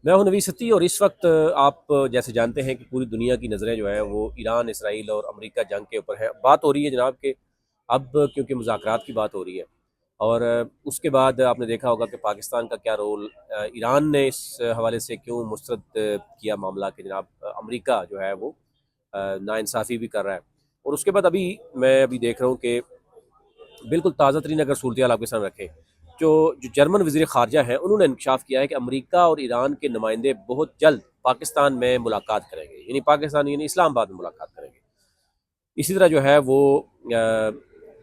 میں ہوں نوید ستی، اور اس وقت آپ جیسے جانتے ہیں کہ پوری دنیا کی نظریں جو ہیں وہ ایران، اسرائیل اور امریکہ جنگ کے اوپر ہے۔ بات ہو رہی ہے جناب کہ اب کیونکہ مذاکرات کی بات ہو رہی ہے، اور اس کے بعد آپ نے دیکھا ہوگا کہ پاکستان کا کیا رول، ایران نے اس حوالے سے کیوں مسترد کیا معاملہ کہ جناب امریکہ جو ہے وہ ناانصافی بھی کر رہا ہے۔ اور اس کے بعد میں دیکھ رہا ہوں کہ بالکل تازہ ترین اگر صورتحال آپ کے سامنے رکھیں، جو جرمن وزیر خارجہ ہیں انہوں نے انکشاف کیا ہے کہ امریکہ اور ایران کے نمائندے بہت جلد پاکستان میں ملاقات کریں گے، یعنی پاکستان یعنی اسلام آباد میں ملاقات کریں گے۔ اسی طرح جو ہے وہ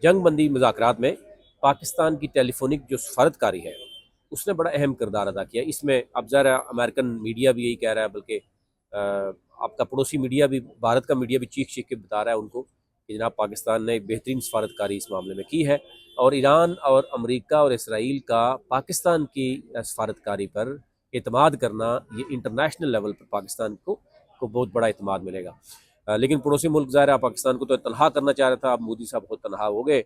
جنگ بندی مذاکرات میں پاکستان کی ٹیلی فونک جو سفارتکاری ہے اس نے بڑا اہم کردار ادا کیا اس میں۔ اب ظاہر امریکن میڈیا بھی یہی کہہ رہا ہے، بلکہ آپ کا پڑوسی میڈیا بھی، بھارت کا میڈیا بھی چیخ چیخ کے بتا رہا ہے ان کو کہ جناب پاکستان نے بہترین سفارتکاری اس معاملے میں کی ہے، اور ایران اور امریکہ اور اسرائیل کا پاکستان کی سفارتکاری پر اعتماد کرنا، یہ انٹرنیشنل لیول پر پاکستان کو بہت بڑا اعتماد ملے گا۔ لیکن پڑوسی ملک ظاہر ہے پاکستان کو تو تنہا کرنا چاہ رہا تھا، اب مودی صاحب خود تنہا ہو گئے،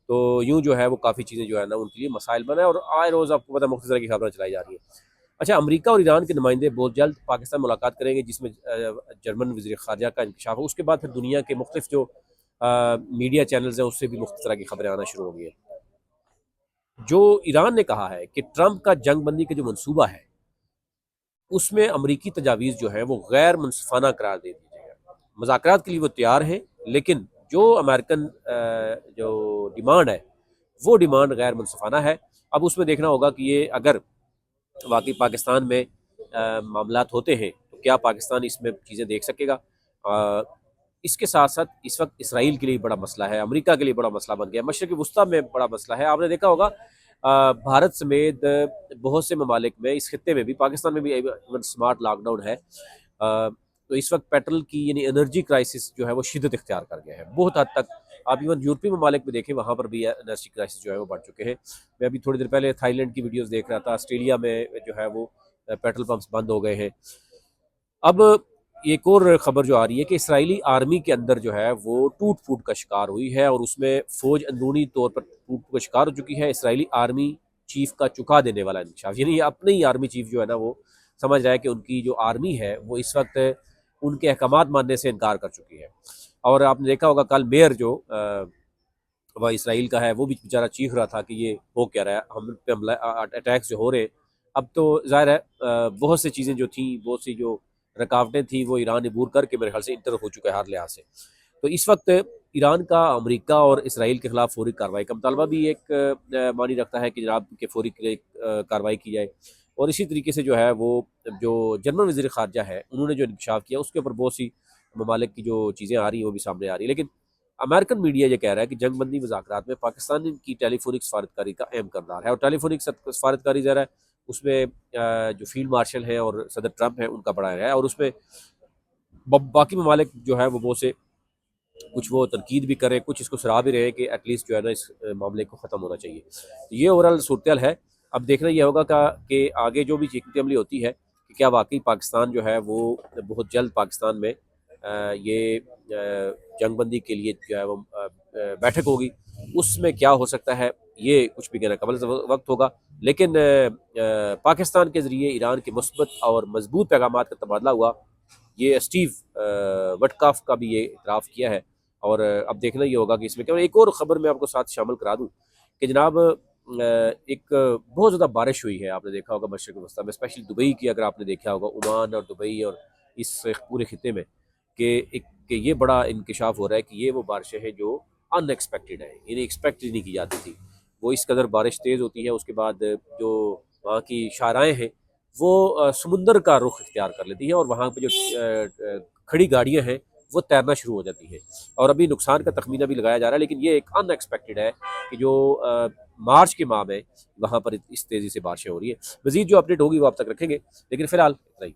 تو یوں جو ہے وہ کافی چیزیں جو ہے نا ان کے لیے مسائل بنے، اور آئے روز آپ کو پتہ مختلف طرح کی خبریں چلائی جا رہی ہیں۔ اچھا، امریکہ اور ایران کے نمائندے بہت جلد پاکستان ملاقات کریں گے، جس میں جرمن وزیر خارجہ کا انکشاف ہو۔ اس کے بعد پھر دنیا کے مختلف جو میڈیا چینلز ہیں اس سے بھی مختلف طرح کی خبریں آنا شروع ہو گئی ہیں۔ جو ایران نے کہا ہے کہ ٹرمپ کا جنگ بندی کا جو منصوبہ ہے اس میں امریکی تجاویز جو ہے وہ غیر منصفانہ قرار دے دی جائے گا۔ مذاکرات کے لیے وہ تیار ہیں، لیکن جو امریکن جو ڈیمانڈ ہے وہ ڈیمانڈ غیر منصفانہ ہے۔ اب اس میں دیکھنا ہوگا کہ یہ اگر واقعی پاکستان میں معاملات ہوتے ہیں تو کیا پاکستان اس میں چیزیں دیکھ سکے گا۔ اس کے ساتھ ساتھ اس وقت اسرائیل کے لیے بڑا مسئلہ ہے، امریکہ کے لیے بڑا مسئلہ بن گیا، مشرق وسطیٰ میں بڑا مسئلہ ہے۔ آپ نے دیکھا ہوگا بھارت سمیت بہت سے ممالک میں، اس خطے میں بھی، پاکستان میں بھی سمارٹ لاک ڈاؤن ہے، تو اس وقت پیٹرول کی یعنی انرجی کرائسس جو ہے وہ شدت اختیار کر گیا ہے بہت حد تک۔ آپ ایون یورپی ممالک میں دیکھیں، وہاں پر بھی انرجی کرائسس جو ہے وہ بڑھ چکے ہیں۔ میں ابھی تھوڑی دیر پہلے تھائی لینڈ کی ویڈیوز دیکھ رہا تھا، آسٹریلیا میں جو ہے وہ پیٹرول پمپس بند ہو گئے ہیں۔ اب ایک اور خبر جو آ رہی ہے کہ اسرائیلی آرمی کے اندر جو ہے وہ ٹوٹ پھوٹ کا شکار ہوئی ہے، اور اس میں فوج اندرونی طور پر ٹوٹ پھوٹ کا شکار ہو چکی ہے۔ اسرائیلی آرمی چیف کا چکا دینے والا انکشاف، یعنی اپنے ہی آرمی چیف جو ہے نا وہ سمجھ رہا ہے کہ ان کی جو آرمی ہے وہ اس وقت ان کے احکامات ماننے سے انکار کر چکی ہے۔ اور آپ نے دیکھا ہوگا کل میئر جو وہ اسرائیل کا ہے وہ بھی بیچارہ چیخ رہا تھا کہ یہ ہو کیا رہا ہے، ہم پہ حملہ اٹیکس جو ہو رہے ہیں۔ اب تو ظاہر ہے بہت سی چیزیں جو تھیں، بہت سی جو رکاوٹیں تھیں وہ ایران عبور کر کے میرے خیال سے انٹر ہو چکا ہے ہر لحاظ سے۔ تو اس وقت ایران کا امریکہ اور اسرائیل کے خلاف فوری کارروائی کا مطالبہ بھی ایک معنی رکھتا ہے کہ جناب کہ فوری کارروائی کی جائے۔ اور اسی طریقے سے جو ہے وہ جو جرمن وزیر خارجہ ہے انہوں نے جو انکشاف کیا اس کے اوپر بہت سی ممالک کی جو چیزیں آ رہی ہیں وہ بھی سامنے آ رہی ہیں۔ لیکن امریکن میڈیا یہ کہہ رہا ہے کہ جنگ بندی مذاکرات میں پاکستان کی ٹیلی فونک سفارتکاری کا اہم کردار ہے، اور ٹیلی فونک سفارتکاری ظاہر ہے اس میں جو فیلڈ مارشل ہیں اور صدر ٹرمپ ہیں ان کا بڑا ہے، اور اس میں باقی ممالک جو ہے وہ بہت سے کچھ وہ تنقید بھی کریں، کچھ اس کو سراہ بھی رہے کہ ایٹ لیسٹ جو ہے نا اس معاملے کو ختم ہونا چاہیے۔ یہ اوورال صورتحال ہے۔ اب دیکھنا یہ ہوگا کہ آگے جو بھی حکمت عملی ہوتی ہے کہ کیا واقعی پاکستان جو ہے وہ بہت جلد پاکستان میں یہ جنگ بندی کے لیے جو ہے وہ بیٹھک ہوگی، اس میں کیا ہو سکتا ہے یہ کچھ بھی کہنا قبل وقت ہوگا۔ لیکن پاکستان کے ذریعے ایران کے مثبت اور مضبوط پیغامات کا تبادلہ ہوا، یہ اسٹیو وٹکاف کا بھی یہ اعتراف کیا ہے۔ اور اب دیکھنا یہ ہوگا کہ اس میں کیا۔ ایک اور خبر میں آپ کو ساتھ شامل کرا دوں کہ جناب ایک بہت زیادہ بارش ہوئی ہے، آپ نے دیکھا ہوگا مشرق وسطیٰ میں، اسپیشلی دبئی کی اگر آپ نے دیکھا ہوگا، عمان اور دبئی اور اس پورے خطے میں، کہ یہ بڑا انکشاف ہو رہا ہے کہ یہ وہ بارشیں ہیں جو ان ایکسپیکٹڈ ہیں، یعنی ایکسپیکٹ نہیں کی جاتی تھی۔ وہ اس قدر بارش تیز ہوتی ہے، اس کے بعد جو وہاں کی شاہراہیں ہیں وہ سمندر کا رخ اختیار کر لیتی ہیں، اور وہاں پہ جو کھڑی گاڑیاں ہیں وہ تیرنا شروع ہو جاتی ہیں، اور ابھی نقصان کا تخمینہ بھی لگایا جا رہا ہے، لیکن یہ ایک ان ایکسپیکٹڈ ہے کہ جو مارچ کے ماہ میں وہاں پر اس تیزی سے بارشیں ہو رہی ہیں۔ مزید جو اپڈیٹ ہوگی وہ آپ تک رکھیں گے، لیکن فی الحال اتنا ہی۔